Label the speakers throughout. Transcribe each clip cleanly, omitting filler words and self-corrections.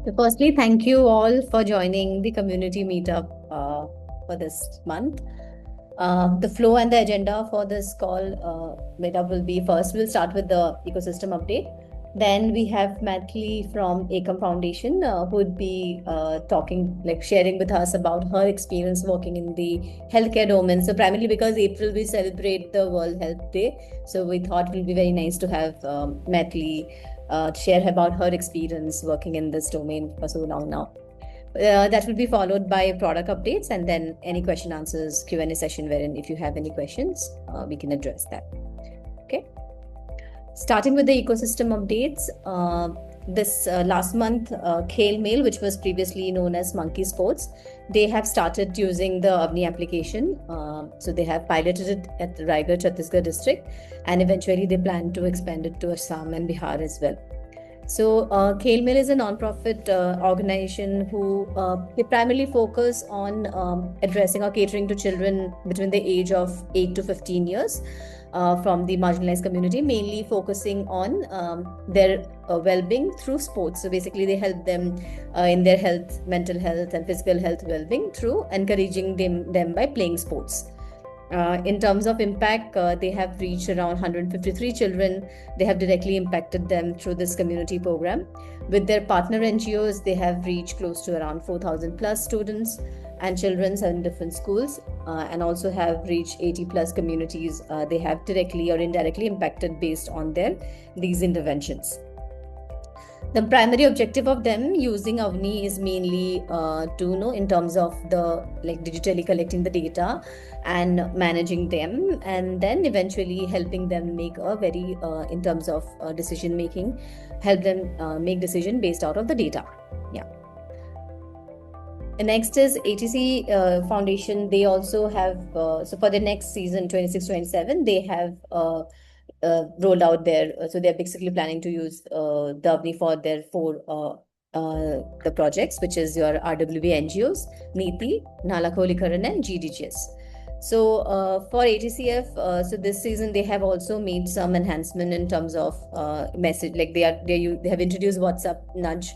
Speaker 1: So firstly, thank you all for joining the community meetup for this month. The flow and the agenda for this call meetup will be: first, we'll start with the ecosystem update. Then we have Mathli from Ekam Foundation who would be sharing with us about her experience working in the healthcare domain. So primarily because April we celebrate the World Health Day, so we thought it will be very nice to have Mathli share about her experience working in this domain for so long now. That will be followed by product updates and then any question answers Q&A session wherein if you have any questions, we can address that. Okay. Starting with the ecosystem updates, this last month, Khel Mail, which was previously known as Monkey Sports, they have started using the Avni application. So they have piloted it at Raigad, Chhattisgarh district, and eventually they plan to expand it to Assam and Bihar as well. So Khel Mail is a non-profit organization who they primarily focus on addressing or catering to children between the age of 8 to 15 years. From the marginalized community, mainly focusing on their well-being through sports. So basically they help them in their health, mental health and physical health well-being through encouraging them by playing sports. In terms of impact, they have reached around 153 children. They have directly impacted them through this community program. With their partner NGOs, they have reached close to around 4,000 plus students and children in different schools, and also have reached 80 plus communities they have directly or indirectly impacted based on these interventions. The primary objective of them using Avni is mainly to in terms of the digitally collecting the data and managing them, and then eventually helping them make a very in terms of decision making, help them make decision based out of the data. Yeah. The next is ATC Foundation. They also have, so for the next season 26-27, they have rolled out so they're basically planning to use the Avni for their four the projects, which is your RWB NGOs, Niti, Nala Kholikaran and GDGS. So for ATCF, so this season they have also made some enhancement in terms of message, like they have introduced WhatsApp nudge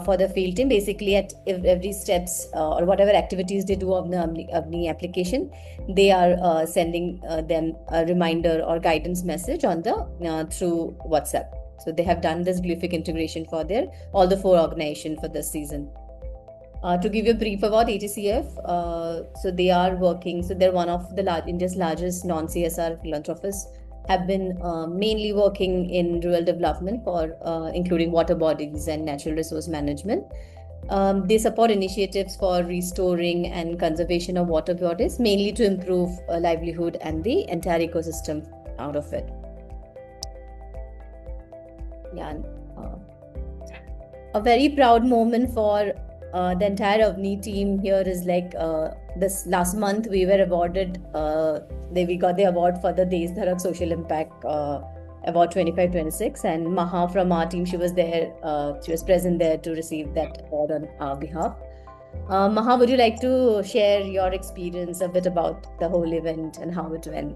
Speaker 1: for the field team. Basically at every steps or whatever activities they do of the Avni application, they are sending them a reminder or guidance message on the through WhatsApp. So they have done this glyphic integration for all the four organizations for this season. To give you a brief about ATCF, so they are working, so they're one of India's largest non-CSR philanthropists, have been mainly working in rural development for including water bodies and natural resource management. They support initiatives for restoring and conservation of water bodies, mainly to improve livelihood and the entire ecosystem out of it. Yeah, a very proud moment for the entire Avni team here is this last month we were awarded, we got the award for the Desh Dharak Social Impact Award 25-26, and Maha from our team, she was there, she was present there to receive that award on our behalf. Maha, would you like to share your experience a bit about the whole event and how it went?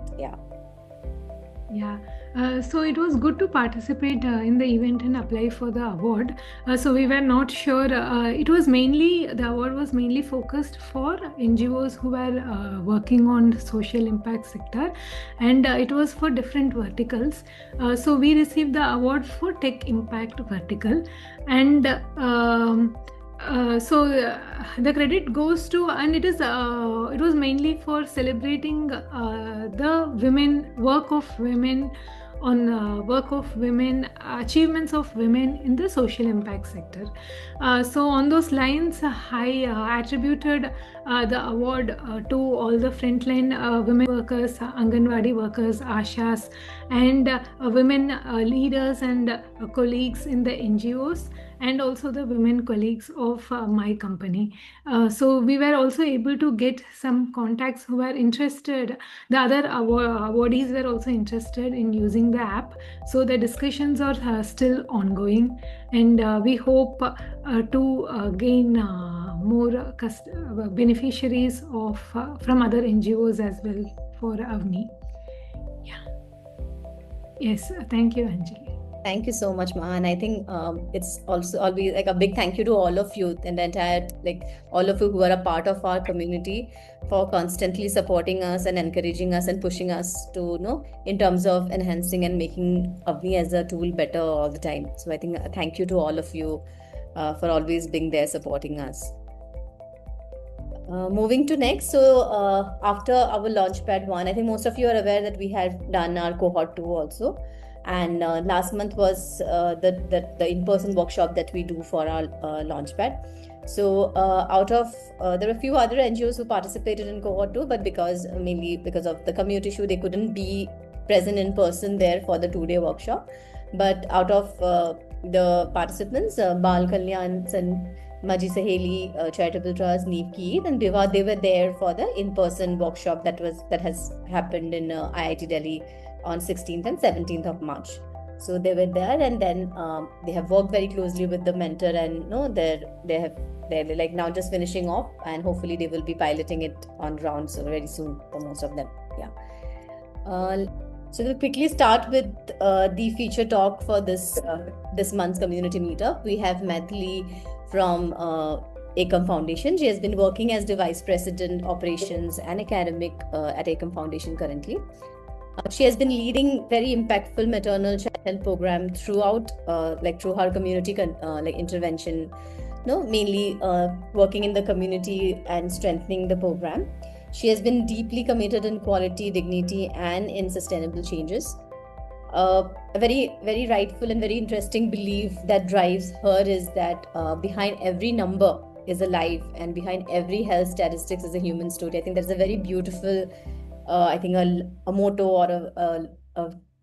Speaker 2: Yeah, so it was good to participate in the event and apply for the award. So we were not sure. The award was mainly focused for NGOs who were working on social impact sector, and it was for different verticals. So we received the award for tech impact vertical, and the credit goes to, and it was mainly for celebrating the work of women achievements of women in the social impact sector. So on those lines, I attributed the award to all the frontline women workers, Anganwadi workers, Ashas, and women leaders and colleagues in the NGOs, and also the women colleagues of my company. So we were also able to get some contacts who were interested. The other awardees were also interested in using the app. So the discussions are still ongoing, and we hope to gain more beneficiaries from other NGOs as well for Avni. Yeah. Yes, thank you, Anjali.
Speaker 1: Thank you so much, Ma. And I think it's also always like a big thank you to all of you and the entire, like all of you who are a part of our community for constantly supporting us and encouraging us and pushing us to, in terms of enhancing and making Avni as a tool better all the time. So I think thank you to all of you for always being there supporting us. Moving to next, so after our Launchpad 1, I think most of you are aware that we have done our cohort 2 also. And last month was the in-person workshop that we do for our Launchpad. So out of, there were a few other NGOs who participated in cohort 2, but mainly because of the commute issue, they couldn't be present in person there for the 2-day workshop. But out of the participants, Bal Kalyan and Maji Saheli Charitable Trust, Neev Keith, and Viva, they were there for the in-person workshop that has happened in IIT Delhi on 16th and 17th of March. So they were there, and then they have worked very closely with the mentor, and they're like now just finishing off, and hopefully they will be piloting it on ground so very soon for most of them. Yeah. So we'll quickly start with the feature talk for this month's community meetup. We have Maithili from Ekam Foundation. She has been working as the Vice President Operations and Academic at Ekam Foundation currently. She has been leading very impactful maternal child health program throughout, through her community intervention, mainly working in the community and strengthening the program. She has been deeply committed in quality, dignity, and in sustainable changes. A very, very rightful and very interesting belief that drives her is that behind every number is a life, and behind every health statistics is a human story. I think that's a very beautiful, a motto or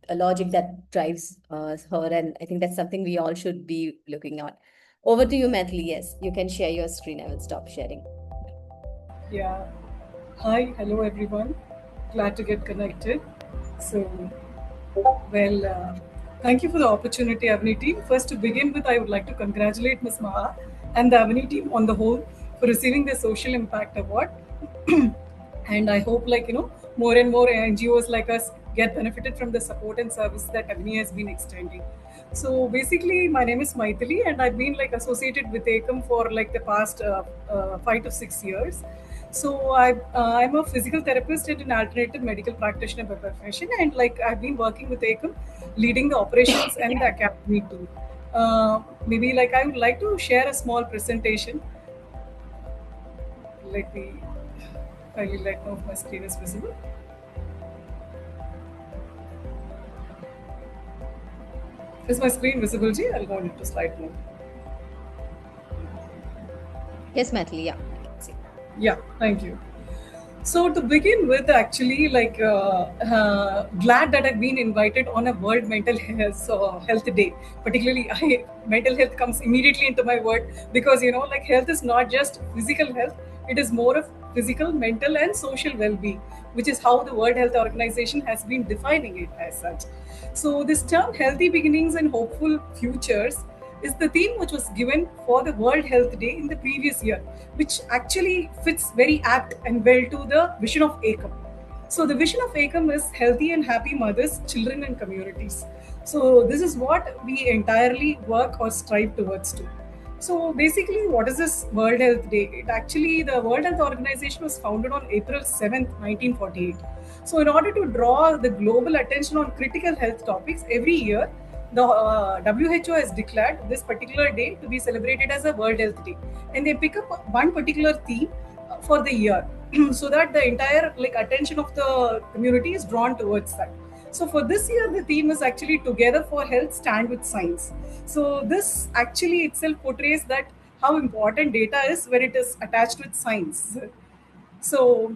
Speaker 1: a logic that drives her, and I think that's something we all should be looking at. Over to you, Maithili. Yes, you can share your screen. I will stop sharing.
Speaker 3: Yeah. Hi, hello everyone. Glad to get connected. So, thank you for the opportunity, Avni team. First, to begin with, I would like to congratulate Ms. Maha and the Avni team on the whole for receiving the Social Impact Award. And I hope, more and more NGOs like us get benefited from the support and service that Avni has been extending. So basically, my name is Maithili, and I've been associated with Ekam for the past 5 to 6 years. So I'm a physical therapist and an alternative medical practitioner by profession, and I've been working with Ekam, leading the operations and the academy too. Maybe I would like to share a small presentation. Let me kindly let know if my screen is visible. Is my screen visible, Ji? I'll go into slide mode.
Speaker 1: Yes, Maithili, yeah.
Speaker 3: Yeah, thank you. So to begin with, actually, glad that I've been invited on a World Mental Health Day. Particularly, mental health comes immediately into my word because, health is not just physical health. It is more of physical, mental, and social well-being, which is how the World Health Organization has been defining it as such. So this term, healthy beginnings and hopeful futures, is the theme which was given for the World Health Day in the previous year, which actually fits very apt and well to the vision of Ekam. So the vision of Ekam is healthy and happy mothers, children, and communities. So this is what we entirely work or strive towards to. So basically, what is this World Health Day? The World Health Organization was founded on April 7th, 1948. So in order to draw the global attention on critical health topics, every year, the WHO has declared this particular day to be celebrated as a World Health Day. And they pick up one particular theme for the year so that the entire attention of the community is drawn towards that. So for this year, the theme is actually Together for Health, Stand with Science. So this actually itself portrays that how important data is when it is attached with science. So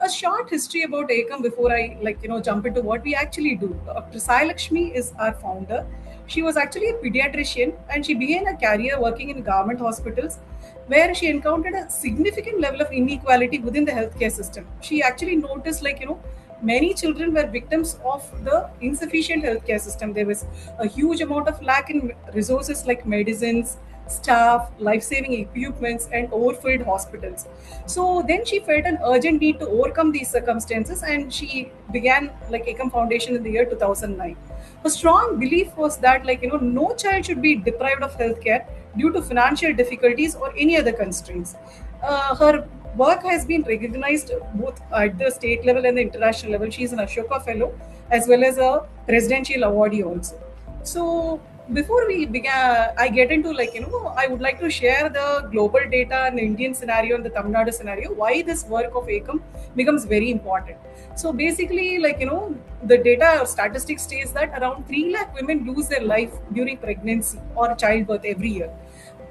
Speaker 3: a short history about Ekam before I jump into what we actually do. Dr. Sai Lakshmi is our founder. She was actually a pediatrician, and she began a career working in government hospitals where she encountered a significant level of inequality within the healthcare system. She actually noticed many children were victims of the insufficient healthcare system. There was a huge amount of lack in resources like medicines, staff, life-saving equipments, and overfilled hospitals. So then she felt an urgent need to overcome these circumstances, and she began like Ekam Foundation in the year 2009. Her strong belief was that no child should be deprived of healthcare due to financial difficulties or any other constraints. Her work has been recognized both at the state level and the international level. She is an Ashoka Fellow as well as a presidential awardee also. So before we begin, I get into I would like to share the global data and the Indian scenario and the Tamil Nadu scenario, why this work of Ekam becomes very important. So basically, the data or statistics states that around 3 lakh women lose their life during pregnancy or childbirth every year.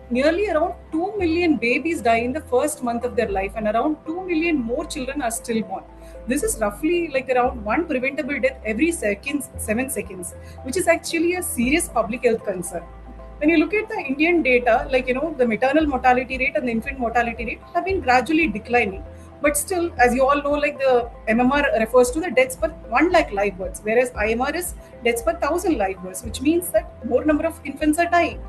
Speaker 3: Nearly around 2 million babies die in the first month of their life, and around 2 million more children are stillborn. This is roughly around one preventable death every 7 seconds, which is actually a serious public health concern. When you look at the Indian data, the maternal mortality rate and the infant mortality rate have been gradually declining. But still, as you all know, the MMR refers to the deaths per 1 lakh live births, whereas IMR is deaths per 1,000 live births, which means that more number of infants are dying.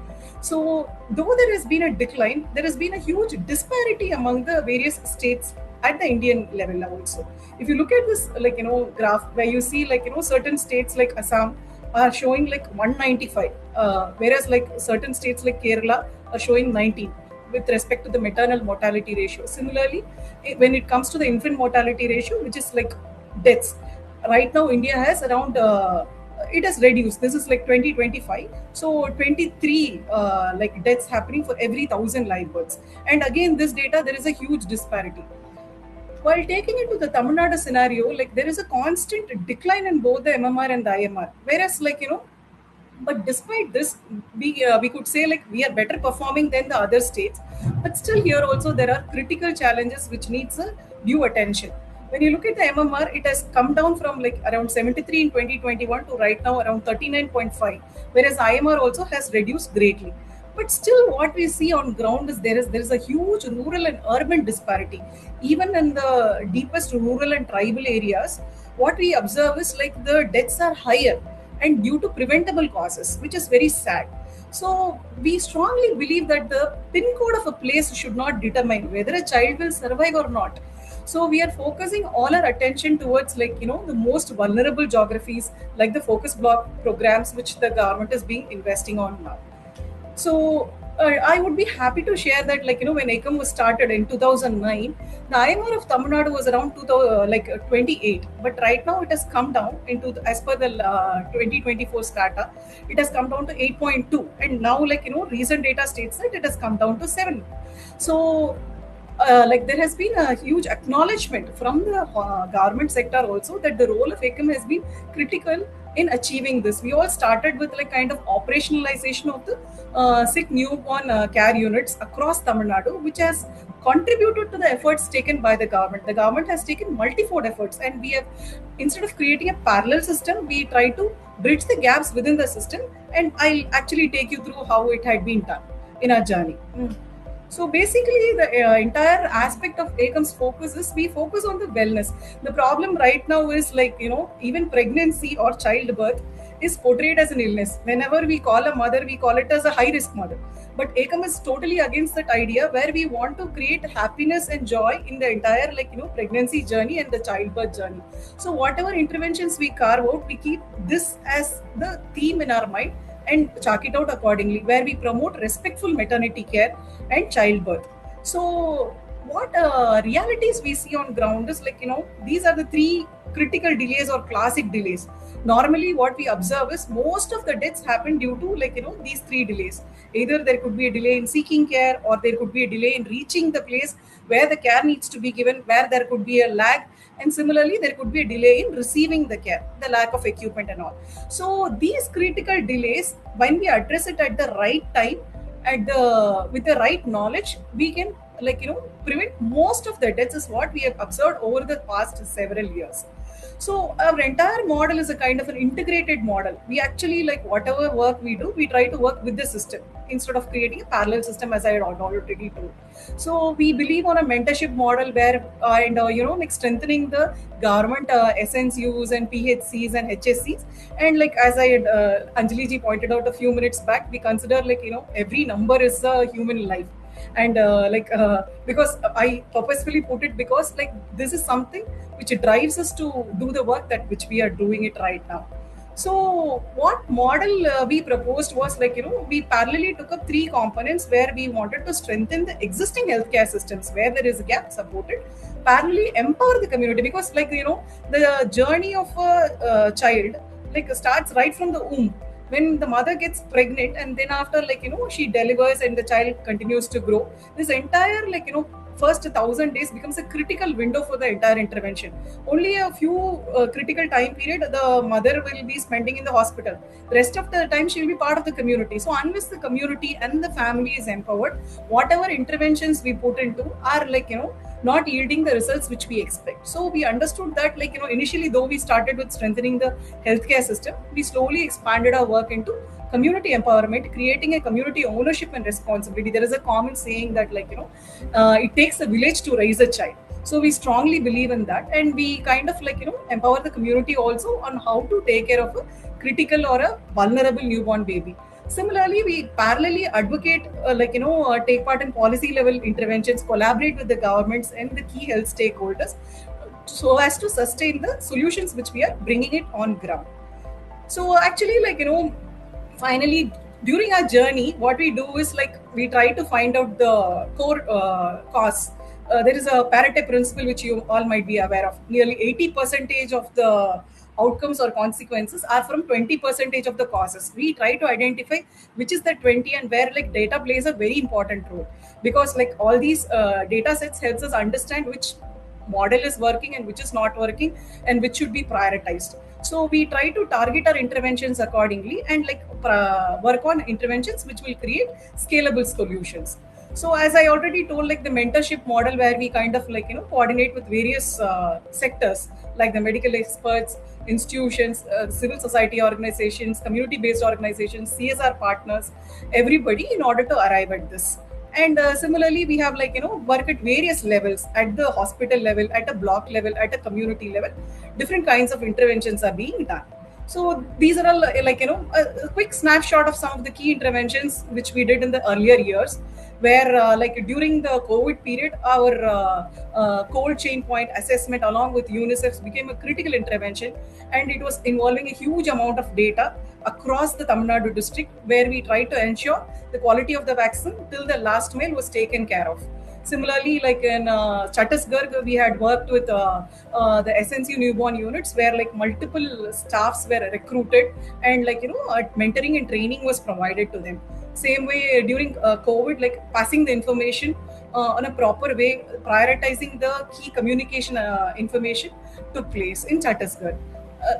Speaker 3: So, though there has been a decline, there has been a huge disparity among the various states at the Indian level also. If you look at this, graph where you see, certain states like Assam are showing 195, whereas certain states like Kerala are showing 19 with respect to the maternal mortality ratio. Similarly, when it comes to the infant mortality ratio, which is deaths, right now India has around it has reduced. This is 2025, so 23 deaths happening for every 1,000 live births. And again, this data, there is a huge disparity. While taking into the Tamil Nadu scenario, there is a constant decline in both the MMR and the IMR, whereas but despite this, we could say we are better performing than the other states. But still, here also there are critical challenges which needs a due attention. When you look at the MMR, it has come down from around 73 in 2021 to right now around 39.5, whereas IMR also has reduced greatly. But still, what we see on ground is there is a huge rural and urban disparity. Even in the deepest rural and tribal areas, what we observe is the deaths are higher and due to preventable causes, which is very sad. So we strongly believe that the PIN code of a place should not determine whether a child will survive or not. So we are focusing all our attention towards the most vulnerable geographies, like the focus block programs, which the government is being investing on now. So I would be happy to share that when Ekam was started in 2009, the IMR of Tamil Nadu was around 28, but right now it has come down into as per the 2024 strata, it has come down to 8.2, and now recent data states that it has come down to 7. So there has been a huge acknowledgement from the government sector also that the role of Ekam has been critical in achieving this. We all started with kind of operationalization of the sick newborn care units across Tamil Nadu, which has contributed to the efforts taken by the government. The government has taken multi-fold efforts, and we have, instead of creating a parallel system, we try to bridge the gaps within the system, and I'll actually take you through how it had been done in our journey. So basically, the entire aspect of Ekam's focus is we focus on the wellness. The problem right now is even pregnancy or childbirth is portrayed as an illness. Whenever we call a mother, we call it as a high-risk mother. But Ekam is totally against that idea, where we want to create happiness and joy in the entire pregnancy journey and the childbirth journey. So whatever interventions we carve out, we keep this as the theme in our mind and chalk it out accordingly, where we promote respectful maternity care and childbirth. So what realities we see on ground is these are the 3 critical delays or classic delays. Normally what we observe is most of the deaths happen due to these 3 delays. Either there could be a delay in seeking care, or there could be a delay in reaching the place where the care needs to be given, where there could be a lag, and similarly there could be a delay in receiving the care, the lack of equipment and all. So these critical delays, when we address it at the right time, with the right knowledge, we can prevent most of the deaths, is what we have observed over the past several years. So our entire model is a kind of an integrated model. We actually, whatever work we do, we try to work with the system. instead of creating a parallel system, as I had already told. So we believe on a mentorship model where and like strengthening the government SNCUs and PHCs and HSCs. And like as I had Anjali ji pointed out a few minutes back, we consider like every number is a human life. And because I purposefully put it because like this is something which drives us to do the work that which we are doing it right now. So what model we proposed was like we parallelly took up three components where we wanted to strengthen the existing healthcare systems where there is a gap, supported, parallelly empower the community, because like the journey of a child like starts right from the womb, when the mother gets pregnant, and then after like she delivers and the child continues to grow. This entire like first 1,000 days becomes a critical window for the entire intervention. Only a few critical time period the mother will be spending in the hospital. The rest of the time she will be part of the community. So unless the community and the family is empowered, whatever interventions we put into are like not yielding the results which we expect. So we understood that like initially, though we started with strengthening the healthcare system, we slowly expanded our work into community empowerment, creating a community ownership and responsibility. There is a common saying that like it takes a village to raise a child. So we strongly believe in that, and we kind of like empower the community also on how to take care of a critical or a vulnerable newborn baby. Similarly, we parallelly advocate take part in policy level interventions, collaborate with the governments and the key health stakeholders so as to sustain the solutions which we are bringing it on ground. So actually like finally, during our journey, what we do is like we try to find out the core cause. There is a Pareto principle which you all might be aware of. Nearly 80% of the outcomes or consequences are from 20% of the causes. We try to identify which is the 20 and where like data plays a very important role, because like all these data sets helps us understand which model is working and which is not working and which should be prioritized. So we try to target our interventions accordingly and like work on interventions which will create scalable solutions. So as I already told, like the mentorship model where we kind of like coordinate with various sectors like the medical experts, institutions, civil society organizations, community-based organizations, CSR partners, everybody in order to arrive at this. And similarly, we have like work at various levels, at the hospital level, at a block level, at a community level. Different kinds of interventions are being done. So these are all like a quick snapshot of some of the key interventions which we did in the earlier years, where like during the COVID period, our cold chain point assessment along with UNICEF became a critical intervention, and it was involving a huge amount of data across the Tamil Nadu district, where we tried to ensure the quality of the vaccine till the last mile was taken care of. Similarly, like in Chhattisgarh, we had worked with the SNCU newborn units where like multiple staffs were recruited and like mentoring and training was provided to them. Same way during COVID, like passing the information on a proper way, prioritizing the key communication information took place in Chhattisgarh.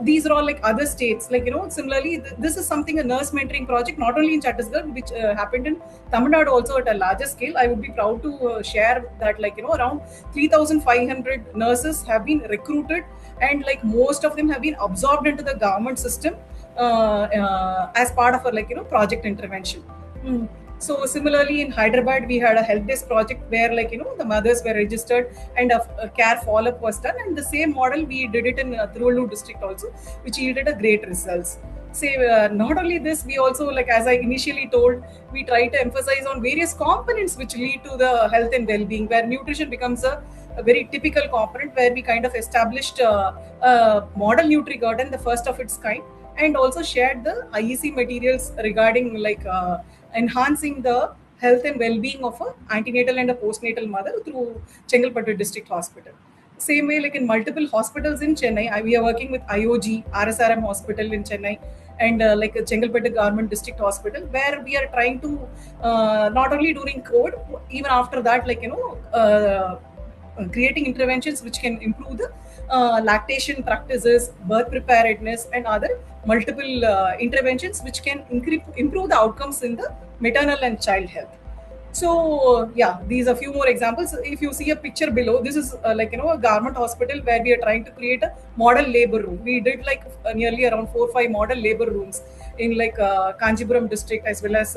Speaker 3: These are all like other states, like similarly this is something, a nurse mentoring project not only in Chhattisgarh which happened in Tamil Nadu also at a larger scale. I would be proud to share that like around 3,500 nurses have been recruited, and like most of them have been absorbed into the government system as part of a like project intervention. So similarly in Hyderabad, we had a help desk project where like the mothers were registered and a care follow-up was done, and the same model we did it in Tiruvallur district also, which yielded a great results. Say not only this, we also, like as I initially told, we try to emphasize on various components which lead to the health and well-being, where nutrition becomes a very typical component, where we kind of established a model NutriGarden, the first of its kind, and also shared the IEC materials regarding like enhancing the health and well-being of an antenatal and a postnatal mother through Chengalpattu District Hospital. Same way, like in multiple hospitals in Chennai, we are working with IOG, RSRM Hospital in Chennai, and like Chengalpattu Government District Hospital, where we are trying to not only during COVID, even after that, like creating interventions which can improve the lactation practices, birth preparedness, and other multiple interventions which can improve the outcomes in the maternal and child health. So yeah, these are few more examples. If you see a picture below, this is a government hospital where we are trying to create a model labor room. We did nearly around 4 or 5 model labor rooms in Kanchipuram district, as well as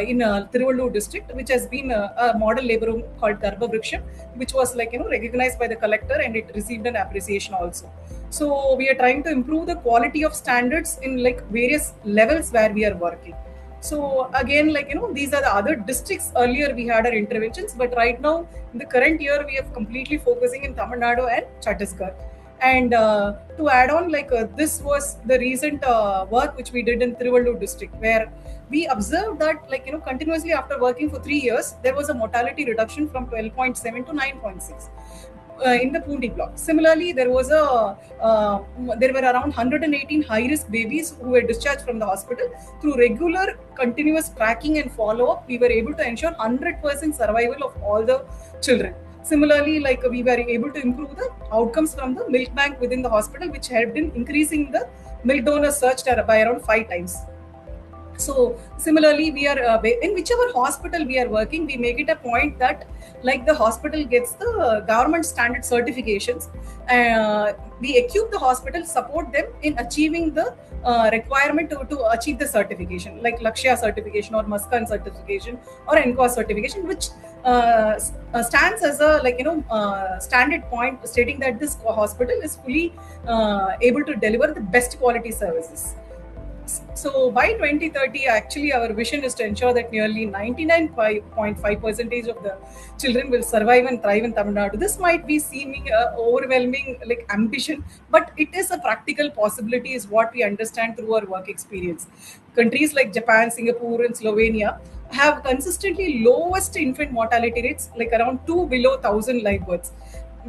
Speaker 3: in Tiruvallur district, which has been a model labor room called Garbha Vriksham, which was recognized by the collector, and it received an appreciation also. So we are trying to improve the quality of standards in various levels where we are working. So again, these are the other districts. Earlier we had our interventions, but right now in the current year we are completely focusing in Tamil Nadu and Chhattisgarh. And to add on, this was the recent work which we did in Tiruvallur district, where we observed that continuously after working for 3 years, there was a mortality reduction from 12.7 to 9.6. In the Pundi block. Similarly, there were around 118 high-risk babies who were discharged from the hospital. Through regular, continuous tracking and follow-up, we were able to ensure 100% survival of all the children. Similarly, we were able to improve the outcomes from the milk bank within the hospital, which helped in increasing the milk donor search by around 5 times. So similarly, we are in whichever hospital we are working, we make it a point that the hospital gets the government standard certifications. We equip the hospital, support them in achieving the requirement to achieve the certification, like Lakshya certification or Muskan certification or NCOS certification, which stands as a standard point stating that this hospital is fully able to deliver the best quality services. So by 2030, actually, our vision is to ensure that nearly 99.5% of the children will survive and thrive in Tamil Nadu. This might be seeming overwhelming ambition, but it is a practical possibility, is what we understand through our work experience. Countries like Japan, Singapore, and Slovenia have consistently lowest infant mortality rates, around 2 below 1,000 live births.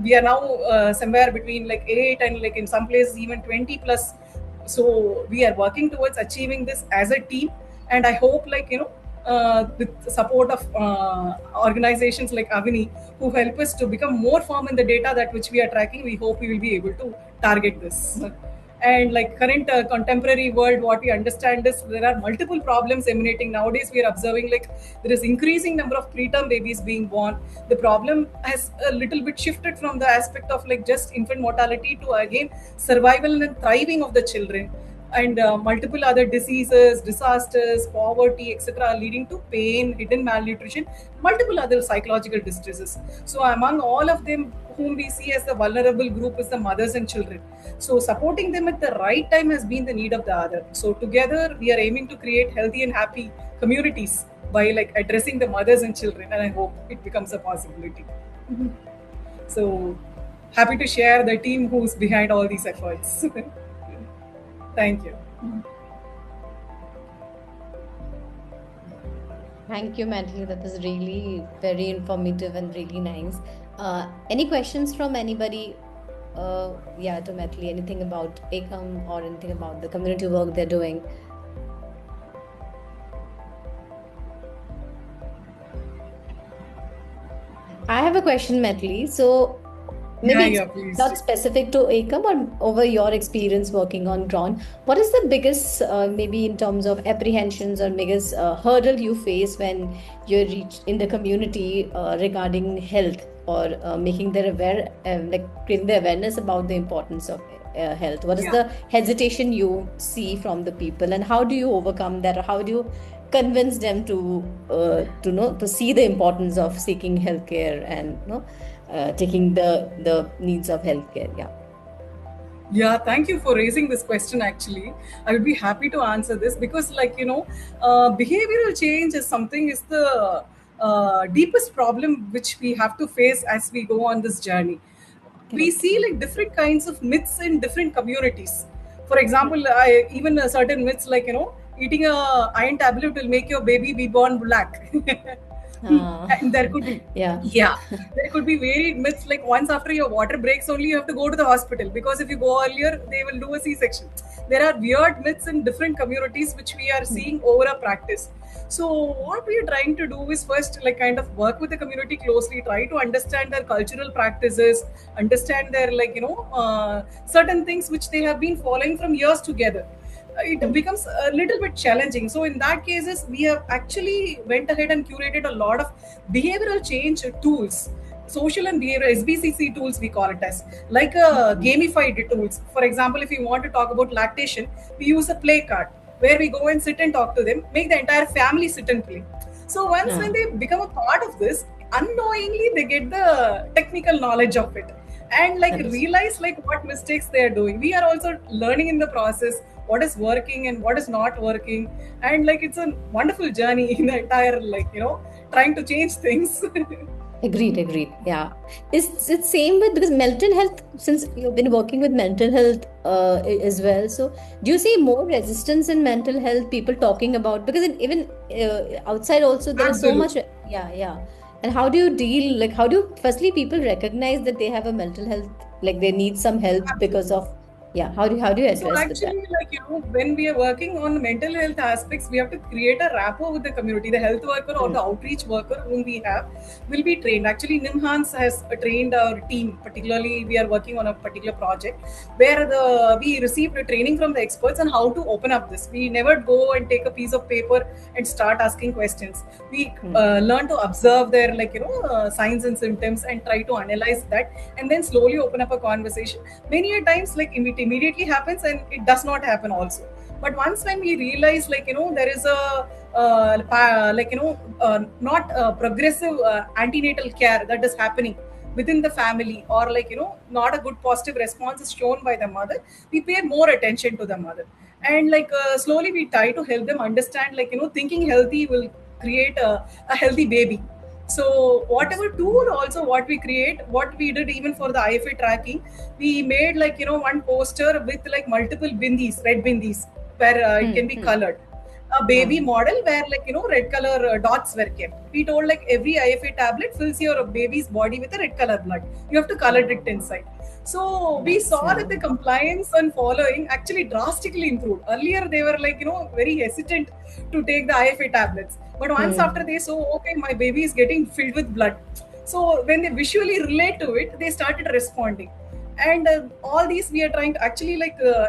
Speaker 3: We are now somewhere between 8 and in some places even 20 plus. So we are working towards achieving this as a team, and I hope with the support of organizations like Avini, who help us to become more firm in the data that which we are tracking, we hope we will be able to target this. And current contemporary world, what we understand is there are multiple problems emanating. Nowadays we are observing there is increasing number of preterm babies being born. The problem has a little bit shifted from the aspect of just infant mortality to again survival and thriving of the children, and multiple other diseases, disasters, poverty, etc., leading to pain, hidden malnutrition, multiple other psychological distresses. So among all of them, whom we see as the vulnerable group is the mothers and children. So supporting them at the right time has been the need of the other. So together we are aiming to create healthy and happy communities by addressing the mothers and children, and I hope it becomes a possibility. So happy to share the team who's behind all these efforts. Thank you.
Speaker 1: Thank you, Manali. That was really very informative and really nice. Any questions from anybody? To Manali, anything about Ekam or anything about the community work they're doing? I have a question, Manali. So maybe
Speaker 3: please.
Speaker 1: Not specific to Ekam, but over your experience working on ground, what is the biggest, maybe in terms of apprehensions or biggest hurdle you face when you reach in the community regarding health, or making them aware, creating the awareness about the importance of health? What is the hesitation you see from the people, and how do you overcome that, or how do you convince them to see the importance of seeking healthcare and taking the needs of healthcare?
Speaker 3: Yeah, thank you for raising this question. Actually, I would be happy to answer this, because behavioral change is the deepest problem which we have to face as we go on this journey. We see different kinds of myths in different communities. For example, even certain myths eating a iron tablet will make your baby be born black. And there could be there could be varied myths, once after your water breaks only you have to go to the hospital, because if you go earlier they will do a C-section. There are weird myths in different communities which we are seeing over a practice. So what we are trying to do is first kind of work with the community closely, try to understand their cultural practices, understand their certain things which they have been following from years together. it becomes a little bit challenging. So in that cases, we have actually went ahead and curated a lot of behavioral change tools, social and behavioral SBCC tools, we call it as, like gamified tools. For example, if you want to talk about lactation, we use a play card where we go and sit and talk to them, make the entire family sit and play. So once when they become a part of this, unknowingly they get the technical knowledge of it, and like realize like what mistakes they are doing. We are also learning in the process what is working and what is not working, and like it's a wonderful journey in the entire, like, trying to change things.
Speaker 1: Agreed. Yeah. It's same with, because mental health, since you've been working with mental health as well. So do you see more resistance in mental health, people talking about, because even outside also there is so much. Yeah. And how do you deal, like how do firstly people recognize that they have a mental health, like they need some help because of, how do you address
Speaker 3: So actually,
Speaker 1: that?
Speaker 3: when we are working on mental health aspects, we have to create a rapport with the community. The health worker or the outreach worker whom we have will be trained. Actually, NIMHANS has trained our team. Particularly, we are working on a particular project where we received a training from the experts on how to open up this. We never go and take a piece of paper and start asking questions. We learn to observe their signs and symptoms and try to analyze that, and then slowly open up a conversation. Many a times, like it immediately happens and it does not happen also. But once when we realize there is a not progressive antenatal care that is happening within the family, or not a good positive response is shown by the mother, we pay more attention to the mother, and slowly we try to help them understand thinking healthy will create a healthy baby. So whatever tool also what we create, what we did even for the IFA tracking, we made one poster with multiple bindis, red bindis, where it can be colored. A baby model where red color dots were kept. We told every IFA tablet fills your baby's body with a red color blood. You have to color it inside. So we saw that the compliance and following actually drastically improved. Earlier they were very hesitant to take the IFA tablets. But once after they saw, okay, my baby is getting filled with blood. So when they visually relate to it, they started responding. And all these we are trying to actually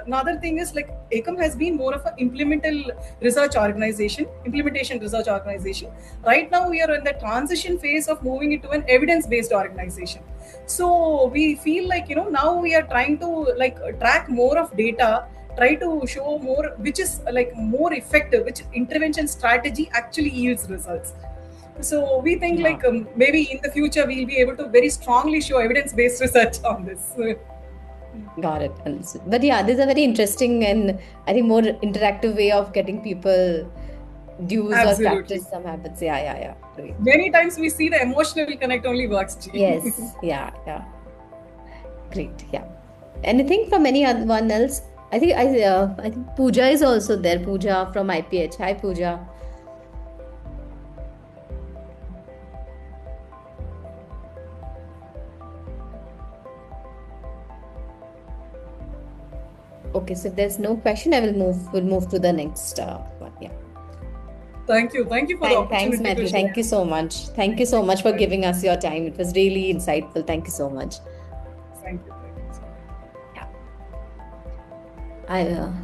Speaker 3: another thing is ACOM has been more of an implementation research organization. Right now we are in the transition phase of moving it to an evidence-based organization. So we feel now we are trying to track more of data, try to show more which is more effective, which intervention strategy actually yields results. So we think maybe in the future we'll be able to very strongly show evidence-based research on this.
Speaker 1: Got it. But yeah, this is a very interesting and I think more interactive way of getting people use or practice some habits. Yeah. Great.
Speaker 3: Many times we see the emotional connect only works.
Speaker 1: Yes. Yeah. Great. Yeah. Anything from anyone else? I think Pooja is also there. Pooja from IPH. Hi, Pooja. Okay, so if there's no question, we'll move to the next one. Yeah.
Speaker 3: Thank you for the opportunity.
Speaker 1: Thanks, Matthew. Thank you so much. Thank you so much for giving us your time. It was really insightful. Thank you so much.
Speaker 3: Thank you.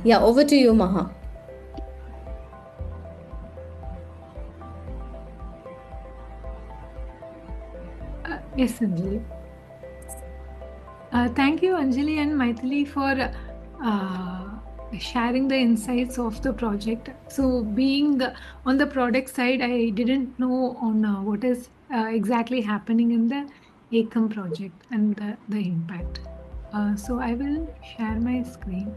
Speaker 1: Yeah. Over to you, Maha.
Speaker 2: Yes, Anjali. Thank you, Anjali and Maithili, for sharing the insights of the project. So being on the product side, I didn't know on what is exactly happening in the ACOM project and the impact. So I will share my screen.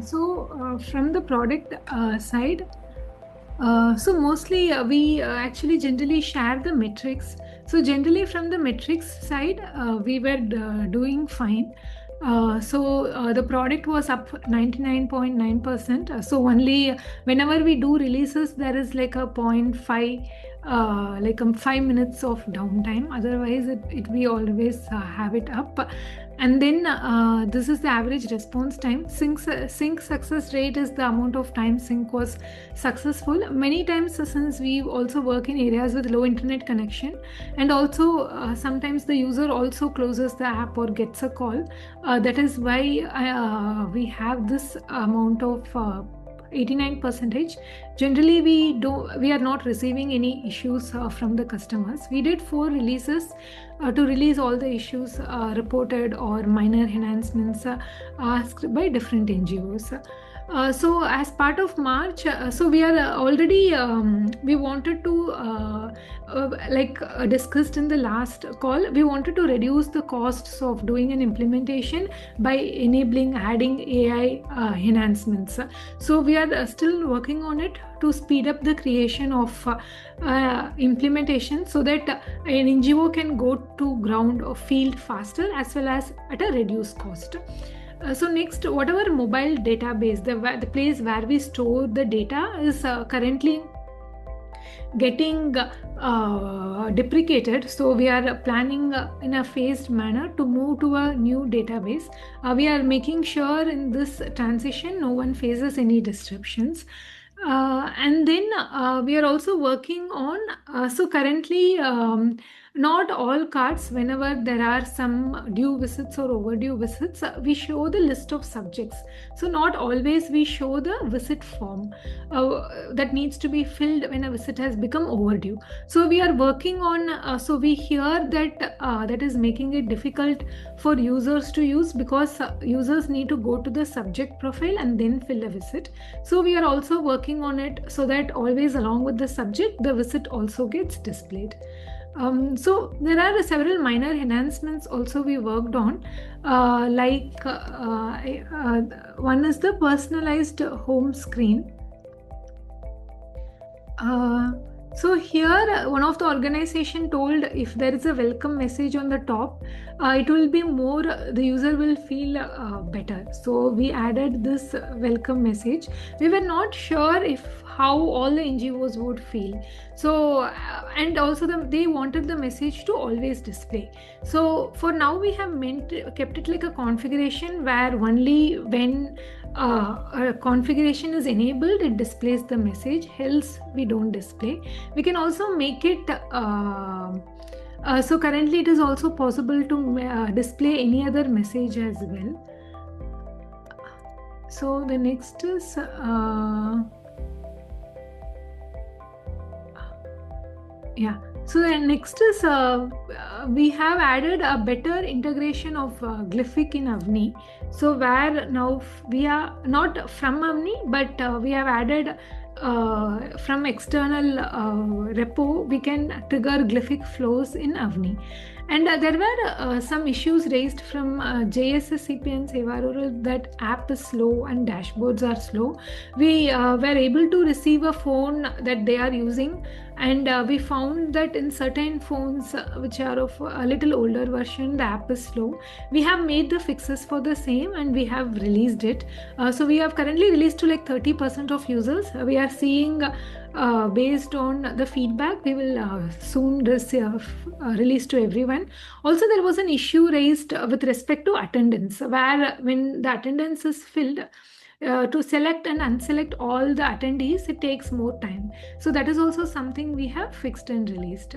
Speaker 2: So from the product side, so mostly we actually generally share the metrics. So generally from the metrics side, we were doing fine. So the product was up 99.9%. So only whenever we do releases, there is like a 0.5 like 5 minutes of downtime. Otherwise, we always have it up. And then this is the average response time. Sync success rate is the amount of time sync was successful. Many times, since we also work in areas with low internet connection, and also sometimes the user also closes the app or gets a call. That is why we have this amount of 89%. Generally, we are not receiving any issues from the customers. We did 4 releases to release all the issues reported or minor enhancements asked by different NGOs. So as part of March, so we are already we wanted to discussed in the last call, we wanted to reduce the costs of doing an implementation by adding AI enhancements. So we are still working on it to speed up the creation of implementation, so that an NGO can go to ground or field faster as well as at a reduced cost. So next, whatever mobile database, the place where we store the data is currently getting deprecated. So we are planning in a phased manner to move to a new database. We are making sure in this transition no one faces any disruptions. And then we are also working on, so currently not all cards, whenever there are some due visits or overdue visits, we show the list of subjects. So not always we show the visit form that needs to be filled when a visit has become overdue. So we are working on, so we hear that that is making it difficult for users to use, because users need to go to the subject profile and then fill a visit. So we are also working on it so that always along with the subject, the visit also gets displayed. So there are several minor enhancements also we worked on, one is the personalized home screen. So here one of the organization told if there is a welcome message on the top, it will be more, the user will feel better. So we added this welcome message. We were not sure how all the NGOs would feel. So and also they wanted the message to always display. So for now we have kept it like a configuration where only when a configuration is enabled, it displays the message, else we don't display. We can also make it so currently it is also possible to display any other message as well. So the next is so the next is we have added a better integration of Glyphic in Avni. So where now we are not from Avni, but we have added from external repo, we can trigger Glyphic flows in Avni. And there were some issues raised from JSS CPN Seva Rural that app is slow and dashboards are slow. We were able to receive a phone that they are using, and we found that in certain phones which are of a little older version, the app is slow. We have made the fixes for the same and we have released it. So we have currently released to like 30% of users. We are seeing based on the feedback, we will soon release to everyone. Also, there was an issue raised with respect to attendance, where when the attendance is filled, to select and unselect all the attendees, it takes more time. So that is also something we have fixed and released.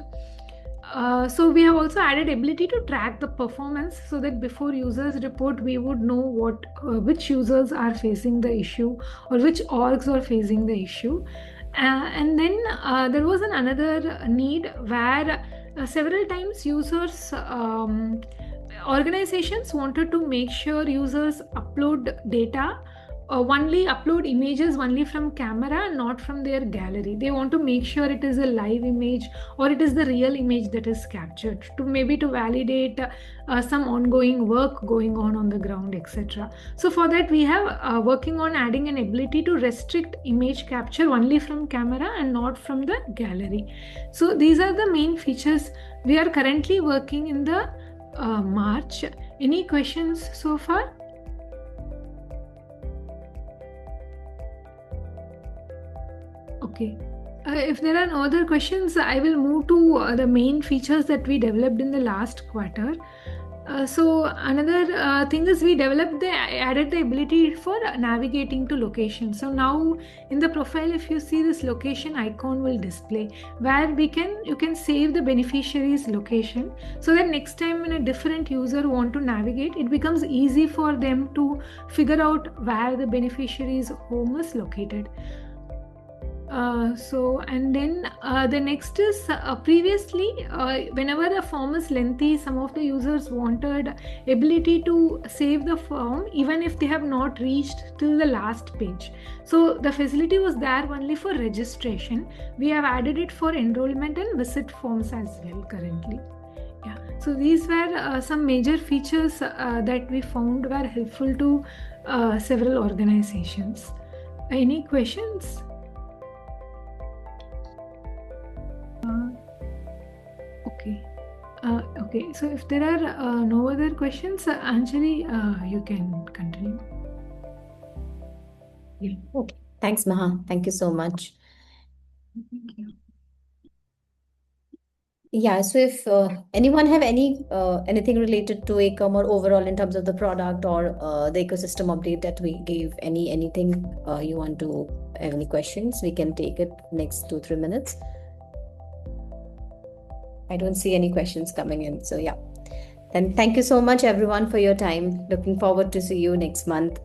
Speaker 2: So we have also added ability to track the performance, so that before users report, we would know which users are facing the issue or which orgs are facing the issue. And then there was another need where several times users, organizations wanted to make sure users upload data, upload images only from camera, not from their gallery. They want to make sure it is a live image or it is the real image that is captured, to validate some ongoing work going on the ground, etc. So for that we have working on adding an ability to restrict image capture only from camera and not from the gallery. So these are the main features we are currently working in the March. Any questions so far? Okay. If there are no other questions, I will move to the main features that we developed in the last quarter. So another thing is we added the ability for navigating to location. So now in the profile, if you see, this location icon will display where you can save the beneficiary's location, so that next time when a different user want to navigate, it becomes easy for them to figure out where the beneficiary's home is located. And then the next is previously, whenever a form is lengthy, some of the users wanted ability to save the form even if they have not reached till the last page. So the facility was there only for registration. We have added it for enrollment and visit forms as well currently. Yeah. So these were some major features that we found were helpful to several organizations. Any questions? Okay, so if there are no other questions, Anjali, you can continue.
Speaker 1: Yeah. Okay. Thanks, Maha. Thank you so much.
Speaker 2: Thank you.
Speaker 1: Yeah, so if anyone have anything related to Ecom or overall in terms of the product or the ecosystem update that we gave, anything you want to have any questions, we can take it next 2-3 minutes. I don't see any questions coming in. So yeah. Then thank you so much everyone for your time. Looking forward to see you next month.